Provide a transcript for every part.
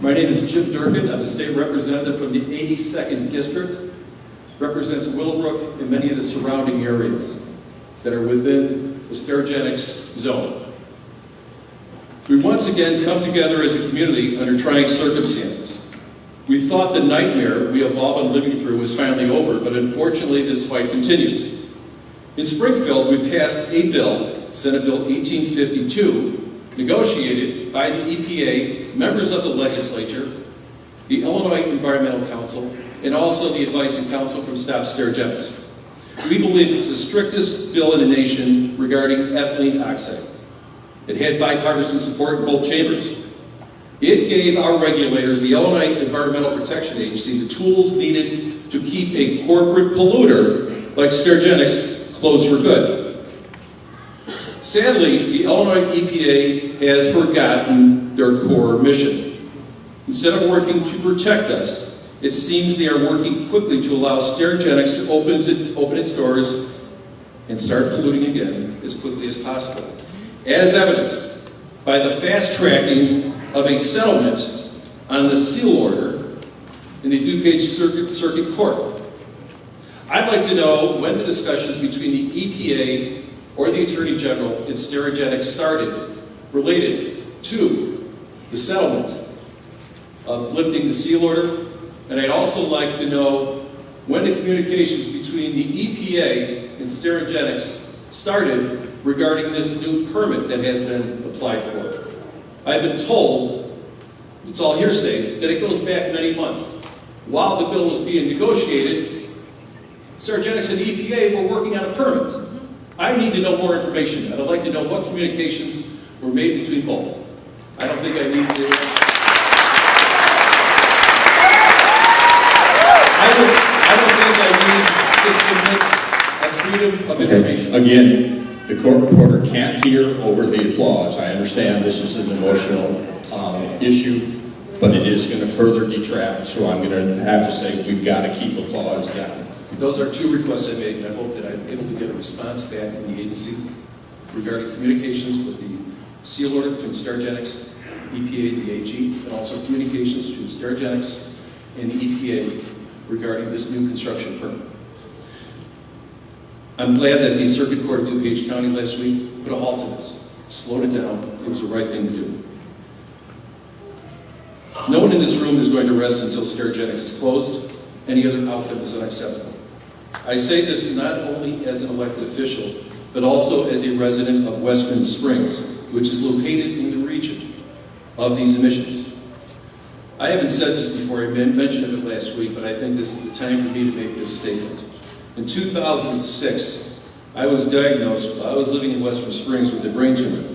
My name is Jim Durkin. I'm a state representative from the 82nd District. Represents Willowbrook and many of the surrounding areas that are within the Sterigenics zone. We once again come together as a community under trying circumstances. We thought the nightmare we have all been living through was finally over, but unfortunately this fight continues. In Springfield, we passed a bill, Senate Bill 1852, negotiated by the EPA, members of the legislature, the Illinois Environmental Council, and also the advice and counsel from Stop Sterigenics. We believe it's the strictest bill in the nation regarding ethylene oxide. It had bipartisan support in both chambers. It gave our regulators, the Illinois Environmental Protection Agency, the tools needed to keep a corporate polluter like Sterigenics closed for good. Sadly, the Illinois EPA has forgotten their core mission. Instead of working to protect us, it seems they are working quickly to allow Sterigenics to open its doors and start polluting again as quickly as possible, as evidenced by the fast-tracking of a settlement on the seal order in the DuPage Circuit Court. I'd like to know when the discussions between the EPA or the Attorney General and Sterigenics started related to the settlement of lifting the seal order. And I'd also like to know when the communications between the EPA and Sterigenics started regarding this new permit that has been applied for. I've been told, it's all hearsay, that it goes back many months. While the bill was being negotiated, Sterigenics and the EPA were working on a permit. I need to know more information, and I'd like to know what communications were made between both. I don't think I need to... I don't think I need to submit a freedom of information. Again, the court reporter can't hear over the applause. I understand this is an emotional issue, but it is going to further detract, so I'm going to have to say we've got to keep applause down. Those are two requests I made, and I hope that I'm able to get a response back from the agency regarding communications with the seal order between Sterigenics, EPA, the AG, and also communications between Sterigenics and the EPA regarding this new construction permit. I'm glad that the Circuit Court of DuPage County last week put a halt to this, slowed it down. It was the right thing to do. No one in this room is going to rest until Sterigenics is closed. Any other outcome is unacceptable. I say this not only as an elected official, but also as a resident of Westman Springs, which is located in the region of these emissions. I haven't said this before, I mentioned it last week, but I think this is the time for me to make this statement. In 2006, I was diagnosed while I was living in Westman Springs with a brain tumor.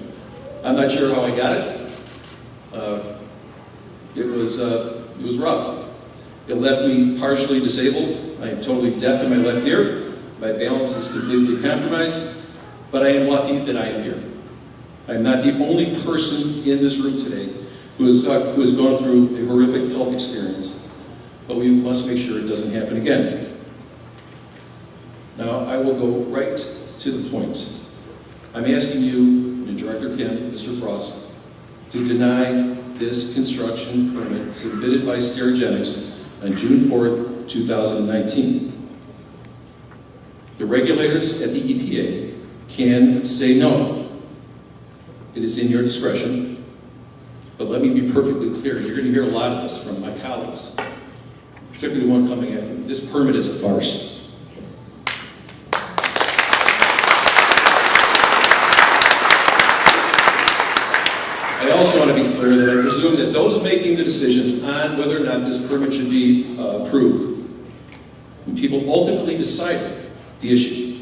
I'm not sure how I got it. It was rough. It left me partially disabled. I am totally deaf in my left ear. My balance is completely compromised, but I am lucky that I am here. I am not the only person in this room today who has gone through a horrific health experience, but we must make sure it doesn't happen again. Now, I will go right to the point. I'm asking you, and Director Kim, Mr. Frost, to deny this construction permit submitted by Sterigenics on June 4th, 2019. The regulators at the EPA can say no. It is in your discretion. But let me be perfectly clear. You're going to hear a lot of this from my colleagues, particularly the one coming after me. This permit is a farce. I also want to be clear that I presume that those making the decisions on whether or not this permit should be approved, when people ultimately decide the issue,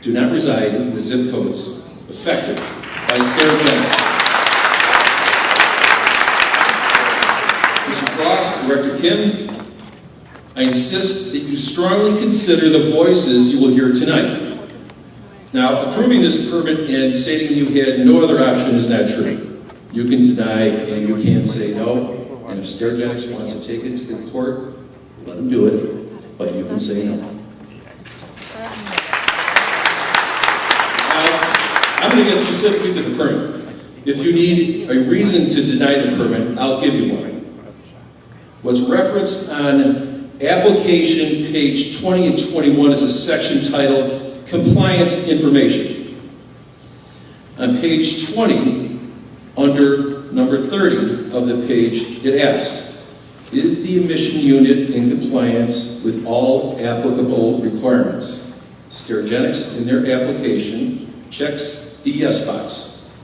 do not reside in the zip codes affected by Sterigenics. Mr. Frost, Director Kim, I insist that you strongly consider the voices you will hear tonight. Now, approving this permit and stating you had no other option is not true. You can deny and you can say no, and if Sterigenics wants to take it to the court, let them do it, but you can say no. Now, I'm going to get specifically to the permit. If you need a reason to deny the permit, I'll give you one. What's referenced on application page 20 and 21 is a section titled Compliance Information. On page 20, under number 30 of the page, it asks, is the emission unit in compliance with all applicable requirements? Sterigenics, in their application, checks the yes box.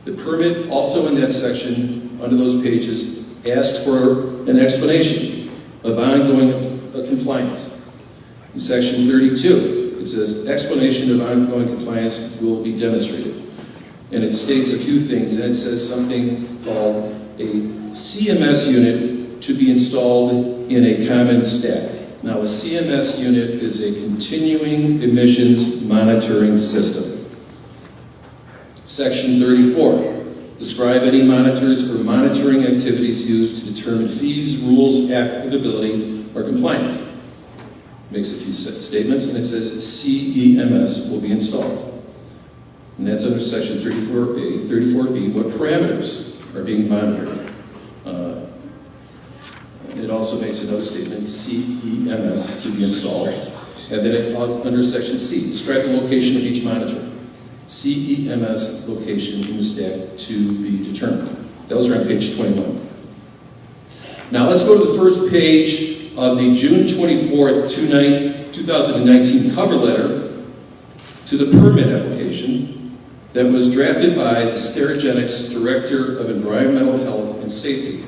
The permit, also in that section, under those pages, asked for an explanation of ongoing compliance. In section 32, it says, explanation of ongoing compliance will be demonstrated. And it states a few things, and it says something called a CMS unit to be installed in a common stack. Now, a CMS unit is a continuing emissions monitoring system. Section 34. Describe any monitors or monitoring activities used to determine fees, rules, applicability, or compliance. Makes a few statements, and it says CEMS will be installed. And that's under section 34A, 34B, what parameters are being monitored. It also makes another statement, CEMS to be installed. And then it falls under section C, describe the location of each monitor. CEMS location in the stack to be determined. Those are on page 21. Now let's go to the first page of the June 24th, 2019 cover letter to the permit application that was drafted by the Sterigenics Director of Environmental Health and Safety.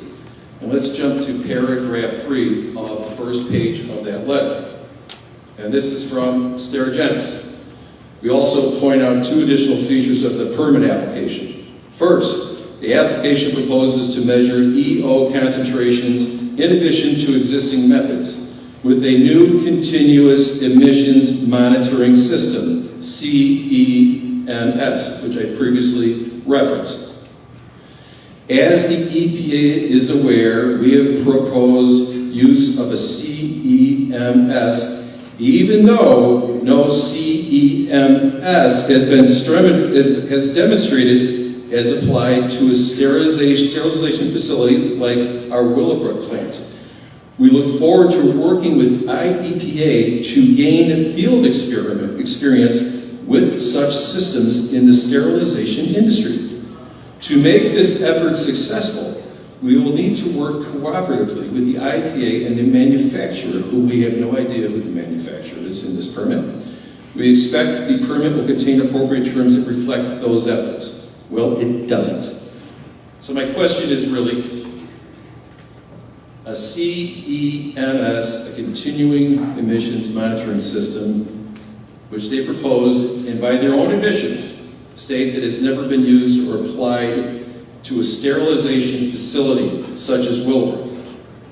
And let's jump to paragraph 3 of the first page of that letter. And this is from Sterigenics. We also point out 2 additional features of the permit application. First, the application proposes to measure EO concentrations in addition to existing methods with a new continuous emissions monitoring system, CEMS, which I previously referenced. As the EPA is aware, we have proposed use of a CEMS even though no CEMS has demonstrated as applied to a sterilization facility like our Willowbrook plant. We look forward to working with EPA to gain field experience with such systems in the sterilization industry. To make this effort successful, we will need to work cooperatively with the EPA and the manufacturer, who we have no idea who the manufacturer is in this permit. We expect the permit will contain appropriate terms that reflect those efforts. Well, it doesn't. So my question is really, a CEMS, a continuing emissions monitoring system, which they propose, and by their own admissions, state that it's never been used or applied to a sterilization facility such as Willowbrook.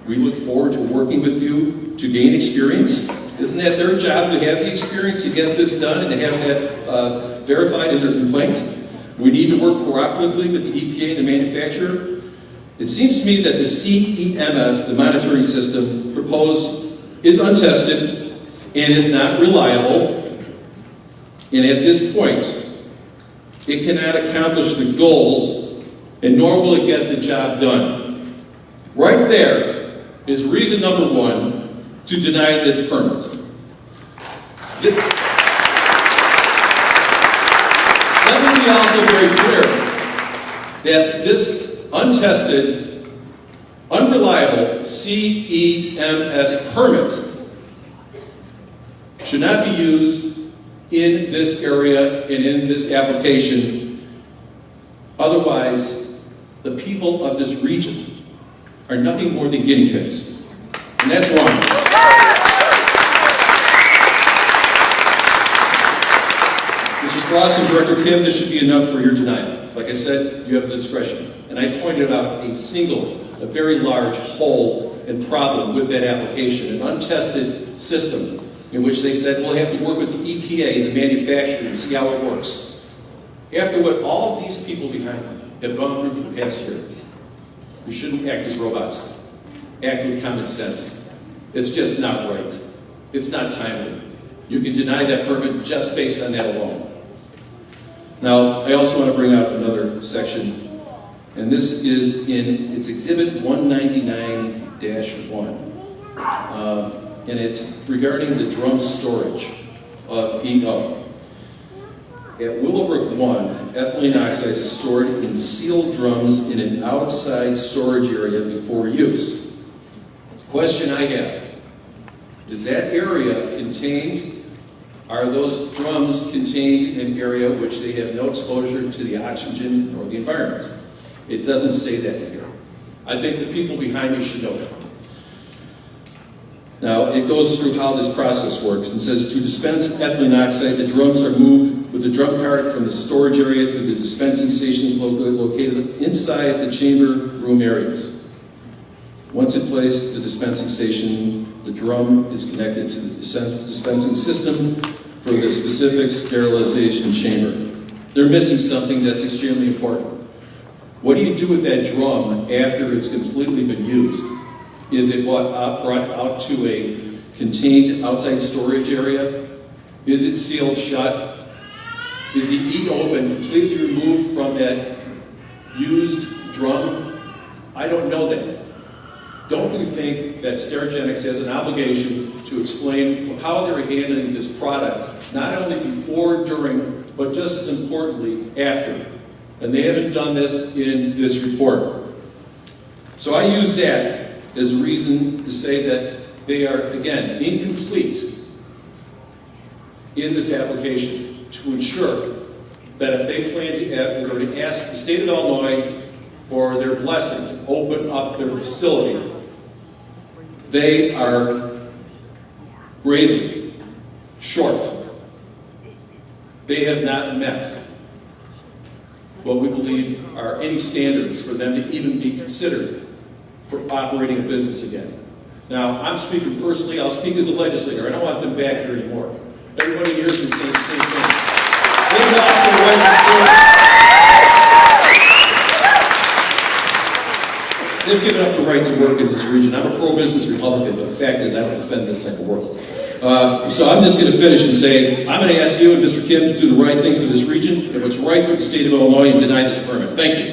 We look forward to working with you to gain experience. Isn't that their job, to have the experience to get this done and to have that verified in their complaint? We need to work cooperatively with the EPA and the manufacturer. It seems to me that the CEMS, the monitoring system proposed, is untested and is not reliable. And at this point, it cannot accomplish the goals, and nor will it get the job done. Right there is reason number 1 to deny this permit. Let me be also very clear that this untested, unreliable CEMS permit should not be used in this area and in this application. Otherwise, the people of this region are nothing more than guinea pigs. And that's wrong. Mr. Frost and Director Kim, this should be enough for your denial. Like I said, you have the discretion. And I pointed out a very large hole and problem with that application, an untested system in which they said, we'll have to work with the EPA and the manufacturer and see how it works. After what all these people behind me have gone through for the past year, we shouldn't act as robots. Act with common sense. It's just not right. It's not timely. You can deny that permit just based on that alone. Now, I also want to bring out another section, And this is it's Exhibit 199-1. And it's regarding the drum storage of EO. At Willowbrook 1, ethylene oxide is stored in sealed drums in an outside storage area before use. The question I have, is that area contained, are those drums contained in an area which they have no exposure to the oxygen or the environment? It doesn't say that here. I think the people behind me should know that. Now, it goes through how this process works. It says, to dispense ethylene oxide, the drums are moved with the drum cart from the storage area to the dispensing stations located inside the chamber room areas. Once in place, the dispensing station, the drum is connected to the dispensing system for the specific sterilization chamber. They're missing something that's extremely important. What do you do with that drum after it's completely been used? Is it brought out to a contained outside storage area? Is it sealed shut? Is the EO been completely removed from that used drum? I don't know that. Don't you think that Sterigenics has an obligation to explain how they're handling this product, not only before, during, but just as importantly, after? And they haven't done this in this report. So I use that as a reason to say that they are, again, incomplete in this application to ensure that if they plan to, they're going to ask the state of Illinois for their blessing to open up their facility, they are gravely short. They have not met what we believe are any standards for them to even be considered for operating a business again. Now, I'm speaking personally, I'll speak as a legislator. I don't want them back here anymore. Everybody here is going to say the same thing. They've lost their right to serve. They've given up the right to work in this region. I'm a pro-business Republican, but the fact is I don't defend this type of work. So I'm just going to finish and say, I'm going to ask you and Mr. Kim to do the right thing for this region and what's right for the state of Illinois and deny this permit. Thank you.